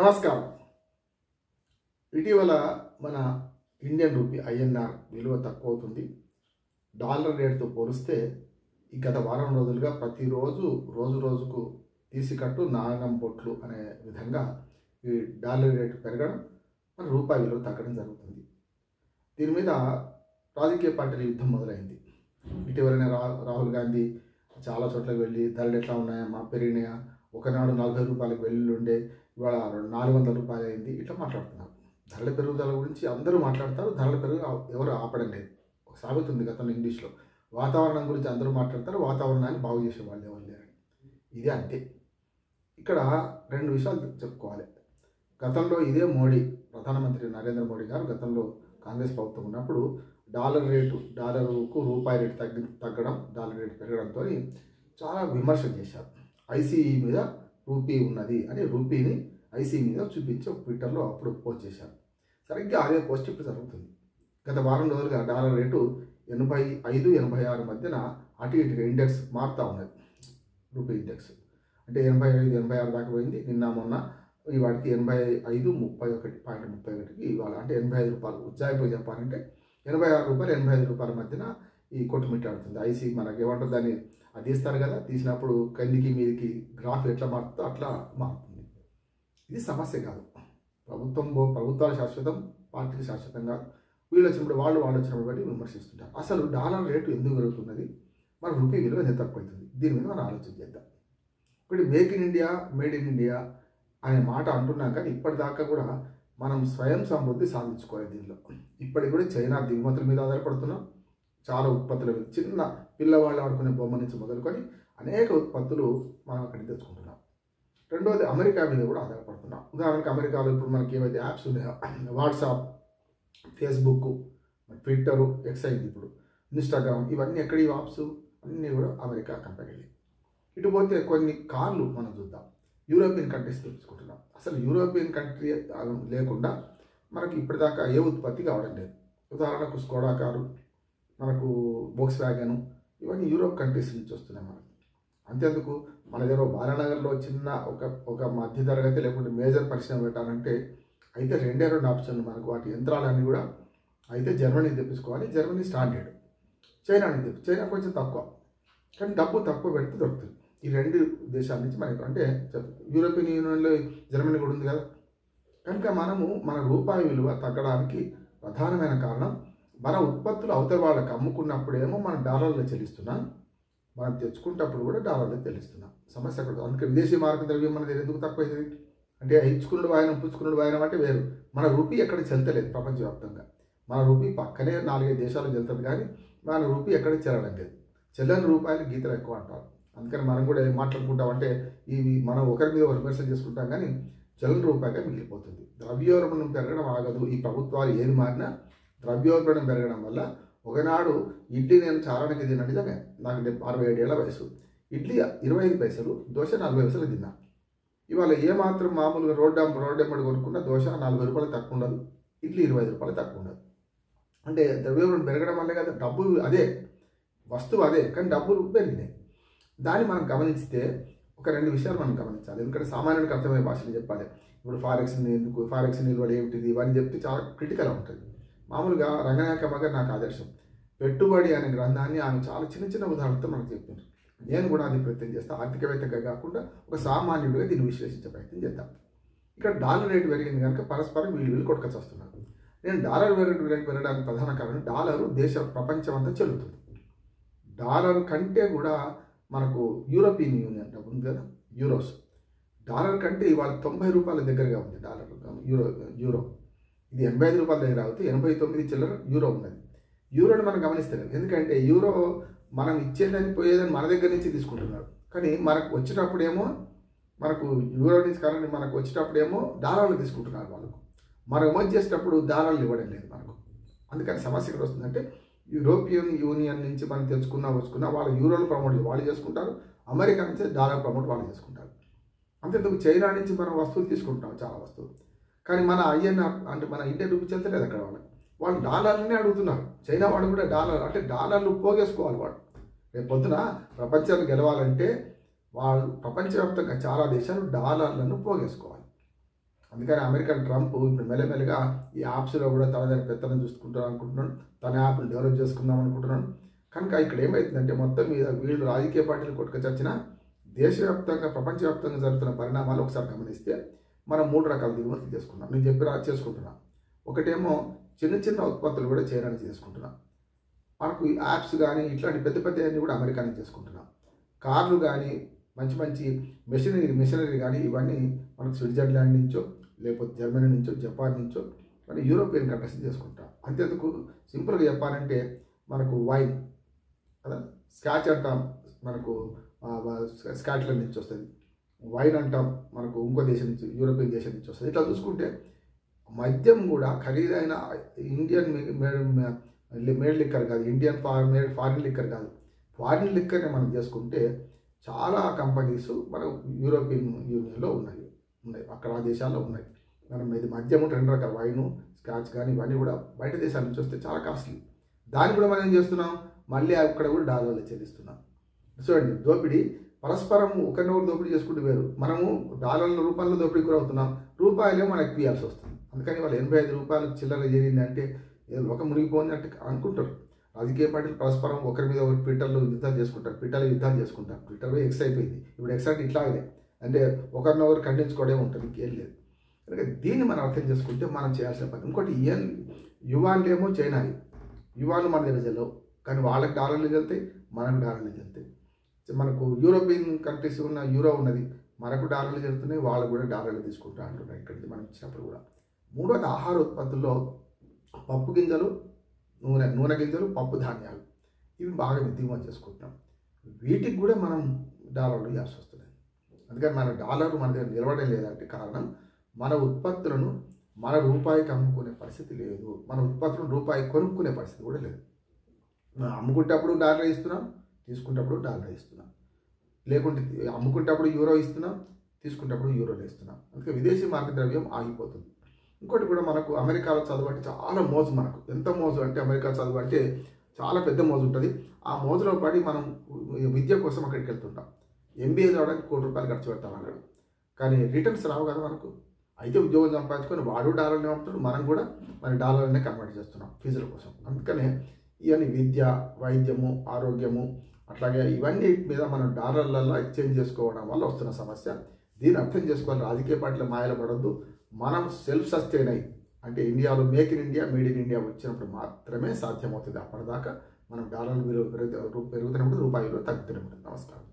నమస్కారం. ఇటీవల మన ఇండియన్ రూపీ ఐఎన్ఆర్ విలువ తక్కువ అవుతుంది. డాలర్ రేటుతో పోలిస్తే ఈ గత వారం రోజులుగా ప్రతిరోజు రోజుకు తీసికట్టు నాణం బొట్లు అనే విధంగా ఈ డాలర్ రేటు పెరగడం, మన రూపాయి విలువ తగ్గడం జరుగుతుంది. దీని మీద రాజకీయ పార్టీల యుద్ధం మొదలైంది. ఇటీవలనే రాహుల్ గాంధీ చాలా చోట్లకి వెళ్ళి ధరలు ఎట్లా ఉన్నాయా, పెరిగినాయా, ఒకనాడు 40 రూపాయలకు వెళ్ళి ఉండే ఇవాళ 400 రూపాయలు అయింది, ఇట్లా మాట్లాడుతున్నారు. ధరల పెరుగుదల గురించి అందరూ మాట్లాడతారు. ధరల పెరుగు ఎవరు ఆపడం లేదు. ఒక సామెత ఉంది గతంలో ఇంగ్లీష్లో, వాతావరణం గురించి అందరూ మాట్లాడతారు, వాతావరణాన్ని బాగు చేసే వాళ్ళు ఎవరు లేరని. ఇది అంతే. ఇక్కడ రెండు విషయాలు చెప్పుకోవాలి. గతంలో ఇదే మోడీ, ప్రధానమంత్రి నరేంద్ర మోడీ గారు గతంలో కాంగ్రెస్ ప్రభుత్వం ఉన్నప్పుడు డాలరుకు రూపాయి రేటు తగ్గడం, డాలర్ రేటు పెరగడంతో చాలా విమర్శలు చేశారు. ఐసీఈ మీద రూపీ ఉన్నది అని రూపీని ఐసీఈ మీద చూపించి ఒక ట్విట్టర్లో అప్పుడు పోస్ట్ చేశారు. సరిగ్గా అదే పోస్ట్ ఇప్పుడు జరుగుతుంది. గత వారం రోజులుగా డాలర్ రేటు 85-86 మధ్యన అటు ఇటుగా ఇండెక్స్ మారుతూ ఉన్నది. రూపీ ఇండెక్స్ అంటే 85-86 దాకా పోయింది. నిన్న మొన్న వాటికి 85-31.31కి ఇవాళ అంటే 85 రూపాయలు. ఉజ్జాయింపుగా చెప్పాలంటే 86 రూపాయలు 85 రూపాయల మధ్యన ఈ కొట్టుమిట్టాడుతుంది. ఐసీ మనకి ఏమంటారు దాన్ని, అది తీస్తారు కదా, తీసినప్పుడు కిందికి మీదికి గ్రాఫ్ ఎట్లా మారుతుందో అట్లా మారుతుంది. ఇది సమస్య కాదు. ప్రభుత్వాలు శాశ్వతం, పార్టీలు శాశ్వతం కాదు. వీళ్ళు వచ్చినప్పుడు వాళ్ళు వచ్చినప్పుడు బట్టి విమర్శిస్తుంటారు. అసలు డాలర్ రేటు ఎందుకు పెరుగుతున్నది, మన రూపీ విలువ ఎంత తక్కువవుతుంది, దీని మీద మనం ఆలోచన చేద్దాం. ఇప్పుడు make in India, made in India అనే మాట అంటున్నాం, కానీ ఇప్పటిదాకా కూడా మనం స్వయం సమృద్ధి సాధించుకోవాలి. దీనిలో ఇప్పటికి కూడా చైనా దిగుమతుల మీద ఆధారపడుతున్నాం. చాలా ఉత్పత్తుల మీద, చిన్న పిల్లవాళ్ళు ఆడుకునే బొమ్మ నుంచి మొదలుకొని అనేక ఉత్పత్తులు మనం అక్కడికి తెచ్చుకుంటున్నాం. రెండవది అమెరికా మీద కూడా ఆధారపడుతున్నాం. ఉదాహరణకు అమెరికాలో ఇప్పుడు మనకి ఏవైతే యాప్స్ ఉన్నాయో, వాట్సాప్, ఫేస్బుక్, ట్విట్టరు, ఎక్స్ అయింది ఇప్పుడు, ఇన్స్టాగ్రామ్, ఇవన్నీ ఎక్కడి యాప్స్ అన్నీ కూడా అమెరికా కంపెనీలు. ఇటు పోతే కొన్ని కార్లు మనం చూద్దాం, యూరోపియన్ కంట్రీస్ తెచ్చుకుంటున్నాం. అసలు యూరోపియన్ కంట్రీ లేకుండా మనకి ఇప్పటిదాకా ఏ ఉత్పత్తి కావడం లేదు. ఉదాహరణకు స్కోడా కారు, మనకు వోక్స్ వ్యాగన్, ఇవన్నీ యూరోప్ కంట్రీస్ నుంచి వస్తున్నాయి మనకి. అంతేందుకు మన దగ్గర బాలానగర్లో చిన్న ఒక మధ్యతరగతి లేకుంటే మేజర్ పరిశ్రమ పెట్టాలంటే అయితే రెండు ఆప్షన్లు మనకు. వాటి యంత్రాలన్నీ కూడా అయితే జర్మనీ తెప్పించుకోవాలి. Germany standard. చైనా కొంచెం తక్కువ, కానీ డబ్బు తక్కువ పెడితే దొరుకుతుంది. ఈ రెండు దేశాల నుంచి మనకు అంటే యూరోపియన్ యూనియన్లో జర్మనీ కూడా ఉంది కదా. కనుక మనము మన రూపాయి విలువ తగ్గడానికి ప్రధానమైన కారణం, మన ఉత్పత్తులు అవతల వాళ్ళకి అమ్ముకున్నప్పుడేమో మనం డాలర్లో చెల్లిస్తున్నాం, మనం తెచ్చుకున్నప్పుడు కూడా డాలర్లో చెల్లిస్తున్నాం. సమస్య అక్కడ. అందుకే విదేశీ మారక ద్రవ్యం మన దగ్గర ఎందుకు తక్కువ అవుతుంది అంటే, ఇచ్చుకున్నాడు వాయనం పుచ్చుకున్నాడు వాయనం అంటే వేరు. మన రూపీ ఎక్కడ చెల్తలేదు ప్రపంచవ్యాప్తంగా. మన రూపీ పక్కనే 4-5 దేశాలు చెల్తుంది, కానీ మన రూపీ ఎక్కడ చెల్లడం లేదు. చెల్లని రూపాయలు గీతలు ఎక్కువ అంటారు. అందుకని మనం కూడా ఏం మాట్లాడుకుంటాం అంటే, ఇవి మనం ఒకరి మీద ఒకరు విమర్శలు చేసుకుంటాం, కానీ చెల్లని రూపాయిగా మిగిలిపోతుంది. ద్రవ్యోల్బణం పెరగడం ఆగదు. ఈ ప్రభుత్వాలు ఏది మారినా ద్రవ్యోల్బణం పెరగడం వల్ల, ఒకనాడు ఇడ్లీ నేను చారానికి తిన్నా, నిజమే, నాకు 67 ఏళ్ల వయసు, ఇడ్లీ 25 పైసలు, దోశ 40 పైసలు తిన్నా. ఇవాళ ఏమాత్రం మామూలుగా రోడ్డెమ్మడి కొనుక్కున్న దోశ 40 రూపాయలు తక్కువ ఉండదు, ఇడ్లీ 25 రూపాయలు తక్కువ ఉండదు. అంటే ద్రవ్యోల్బణం పెరగడం వల్లే కదా, డబ్బు అదే, వస్తువు అదే, కానీ డబ్బులు పెరిగినాయి. దాన్ని మనం గమనిస్తే ఒక 2 విషయాలు మనం గమనించాలి. ఎందుకంటే సామాన్యుడికి అర్థమయ్యే భాషలు చెప్పాలి. ఇప్పుడు ఫారెక్స్ నిల్వలు ఏమిటిది ఇవన్నీ చెప్తే చాలా క్రిటికల్ ఉంటుంది. మామూలుగా రంగనాయకమ్మ గారు నాకు ఆదర్శం. పెట్టుబడి అనే గ్రంథాన్ని ఆమె చాలా చిన్న ఉదాహరణతో మనకు చెప్పింది. నేను కూడా అది ప్రయత్నం చేస్తాను. ఆర్థికవేత్తగా కాకుండా ఒక సామాన్యుడిగా దీన్ని విశ్లేషించే ప్రయత్నం చేద్దాం. ఇక్కడ డాలర్ రేటు పెరిగింది కనుక పరస్పరం వీళ్ళు కొట్టుకొచ్చి వస్తున్నారు. నేను డాలర్ రేటు పెరగడానికి ప్రధాన కారణం, డాలరు ప్రపంచం అంతా చెల్లుతుంది. డాలర్ కంటే కూడా మనకు యూరోపియన్ యూనియన్ డబ్బు ఉంది కదా, యూరోస్, డాలర్ కంటే ఇవాళ 90 రూపాయల దగ్గరగా ఉంది డాలర్. యూరో ఇది 85 రూపాయల దగ్గర అవుతుంది, 89 చిల్లర యూరో ఉన్నది. యూరోని మనం గమనిస్తలేం. ఎందుకంటే యూరో మనం ఇచ్చేదని పోయేదని మన దగ్గర నుంచి తీసుకుంటున్నారు, కానీ మనకు వచ్చేటప్పుడేమో మనకు యూరో నుంచి కానీ మనకు వచ్చేటప్పుడేమో డాలర్లు తీసుకుంటున్నారు వాళ్ళకు. మనం ఎమర్జ్ చేసేటప్పుడు డాలర్లు ఇవ్వడం లేదు మనకు. అందుకని సమస్య ఇక్కడ వస్తుందంటే, యూరోపియన్ యూనియన్ నుంచి మనం వచ్చుకున్నా వాళ్ళు యూరోలు ప్రమోట్ వాళ్ళు చేసుకుంటారు, అమెరికా నుంచి డాలర్ ప్రమోట్ వాళ్ళు చేసుకుంటారు. అంతేందుకు చైనా నుంచి మనం వస్తువులు తీసుకుంటున్నాం, చాలా వస్తువులు, కానీ మన ఐఎన్ఆర్ అంటే మన ఇండియన్ రూపీ చెల్తలేదు అక్కడ. వాళ్ళు డాలర్లనే అడుగుతున్నారు. చైనా వాడు కూడా డాలర్ అంటే డాలర్లు పోగేసుకోవాలి వాడు. రేపు పొద్దున ప్రపంచాన్ని గెలవాలంటే వాళ్ళు ప్రపంచవ్యాప్తంగా చాలా దేశాలు డాలర్లను పోగేసుకోవాలి. అందుకని అమెరికన్ ట్రంప్ ఇప్పుడు మెల్లమెల్లగా ఈ యాప్స్లో కూడా తనదైన పెత్తనం చూసుకుంటాను అనుకుంటున్నాను, తన యాప్ను డెవలప్ చేసుకుందాం అనుకుంటున్నాను. కనుక ఇక్కడ ఏమవుతుందంటే మొత్తం మీద వీళ్ళు రాజకీయ పార్టీలు కొట్టుకొచ్చిన దేశవ్యాప్తంగా ప్రపంచవ్యాప్తంగా జరుగుతున్న పరిణామాలు ఒకసారి గమనిస్తే మనం 3 రకాల దిగుమతులు చేసుకున్నాం. నేను చేసుకుంటున్నాం. ఒకటేమో చిన్న చిన్న ఉత్పత్తులు కూడా చేయడానికి చేసుకుంటున్నాం. మనకు ఈ యాప్స్ కానీ ఇట్లాంటి పెద్ద పెద్ద అన్నీ కూడా అమెరికా నుంచి చేసుకుంటున్నాం. కార్లు కానీ మంచి మంచి మెషినరీ కానీ ఇవన్నీ మనకు స్విట్జర్లాండ్ నుంచో లేకపోతే జర్మనీ నుంచో జపాన్ నుంచో మనం యూరోపియన్ కంట్రీస్ చేసుకుంటాం. అంతేందుకు సింపుల్గా చెప్పాలంటే మనకు వైన్ కదా, స్కాచ్ అంటాం, మనకు స్కాట్లాండ్ నుంచి వస్తుంది. వైన్ అంటాం, మనకు ఇంకో దేశం నుంచి యూరోపియన్ దేశం నుంచి వస్తుంది. ఇట్లా చూసుకుంటే మద్యం కూడా ఖరీదైన ఇండియన్ మేడ్ లిక్కర్ కాదు, ఇండియన్ ఫారిన్ లిక్కర్ కాదు, ఫారిన్ లిక్కర్ని మనం చేసుకుంటే చాలా కంపెనీస్ మన యూరోపియన్ యూనియన్లో ఉన్నాయి. అక్కడ ఆ దేశాల్లో ఉన్నాయి. మనం ఇది మద్యము 2 రకాల వైను స్కాచ్ కానీ ఇవన్నీ కూడా బయట దేశాల నుంచి వస్తే చాలా కాస్ట్లీ. దాన్ని కూడా మనం ఏం చేస్తున్నాం, మళ్ళీ అక్కడ కూడా డాలర్లు చెల్లిస్తున్నాం. చూడండి, దోపిడీ పరస్పరం ఒకరినొకరు దోపిడీ చేసుకుంటూ వేరు. మనము డాలర్ల రూపాయల్లో దోపిడీ కూడా అవుతున్నాం, రూపాయలే మనకు ఇవ్వాల్సి వస్తుంది. అందుకని వాళ్ళు 85 రూపాయలు చిల్లర చేరింది అంటే ఒక మునిగిపోయింది అంటే అనుకుంటారు. రాజకీయ పార్టీలు పరస్పరం ఒకరి మీద ఒకరి ట్విట్టర్లో యుద్ధాలు చేసుకుంటారు, ట్విట్టర్లో ఎక్స్ అయిపోయింది. ఇప్పుడు ఎక్స్ అంటే ఇట్లాగే అంటే ఒకరినొకరు ఖండించుకోవడే ఉంటుంది, ఇంకేం లేదు. కనుక దీన్ని మనం అర్థం చేసుకుంటే మనం చేయాల్సిన పని. ఇంకోటి యువాన్లు ఏమో చైనాయి, యువాన్లు మన దగ్గర చెల్లవు, కానీ వాళ్ళకి డాలర్లు చెల్తాయి, మనకు డాలర్లు చెల్తాయి. మనకు యూరోపియన్ కంట్రీస్ ఉన్న యూరో ఉన్నది, మనకు డాలర్లు చెల్తున్నాయి, వాళ్ళు కూడా డాలర్లు తీసుకుంటా అంటున్నారు ఇక్కడికి మనం ఇచ్చినప్పుడు కూడా. మూడోది ఆహార ఉత్పత్తుల్లో పప్పు గింజలు, నూనె గింజలు, పప్పు ధాన్యాలు ఇవి బాగా దిగుమతి చేసుకుంటున్నాం. వీటికి కూడా మనం డాలర్లు ఇవ్వాల్సి వస్తున్నాయి. అందుకని మన డాలర్లు మన దగ్గర నిలవడం లేదంటే కారణం మన ఉత్పత్తులను మన రూపాయికి అమ్ముకునే పరిస్థితి లేదు, మన ఉత్పత్తులను రూపాయికి కొనుక్కునే పరిస్థితి కూడా లేదు. అమ్ముకుంటప్పుడు డాలర్ ఇస్తున్నాం, తీసుకుంటప్పుడు డాలర్ ఇస్తున్నాం, లేకుంటే అమ్ముకుంటప్పుడు యూరో ఇస్తున్నాం, తీసుకుంటప్పుడు యూరోలు ఇస్తున్నాం. అందుకే విదేశీ మార్గ ద్రవ్యం ఆగిపోతుంది. ఇంకోటి కూడా మనకు అమెరికాలో చదువు అంటే చాలా మోజు. మనకు ఎంత మోజు అంటే అమెరికా చదువు అంటే చాలా పెద్ద మోజు ఉంటుంది. ఆ మోజులో పడి మనం విద్య కోసం అక్కడికి వెళ్తుంటాం. MBA చదవడానికి ₹1,00,00,000 ఖర్చు పెడతాం అన్నాడు, కానీ రిటర్న్స్ రావు కదా మనకు. అయితే ఉద్యోగం సంపాదించుకొని వాడు డాలర్ని పంపుతాడు, మనం కూడా మన డాలర్నే కన్వర్ట్ చేస్తున్నాం ఫీజుల కోసం. అందుకనే ఇవన్నీ విద్య, వైద్యము, ఆరోగ్యము అట్లాగే ఇవన్నీ మీద మనం డాలర్లలో ఎక్స్చేంజ్ చేసుకోవడం వల్ల వస్తున్న సమస్య. దీన్ని అర్థం చేసుకోవాలి. రాజకీయ పార్టీల మాయలు పడద్దు. మనం సెల్ఫ్ సస్టైన్ అయ్యి అంటే ఇండియాలో make in India, made in India వచ్చినప్పుడు మాత్రమే సాధ్యమవుతుంది. అప్పటిదాకా మనం డాలర్ విలువ పెరుగుతున్నప్పుడు రూపాయి విలువ తగ్గుతూనే ఉంటుంది. నమస్కారం.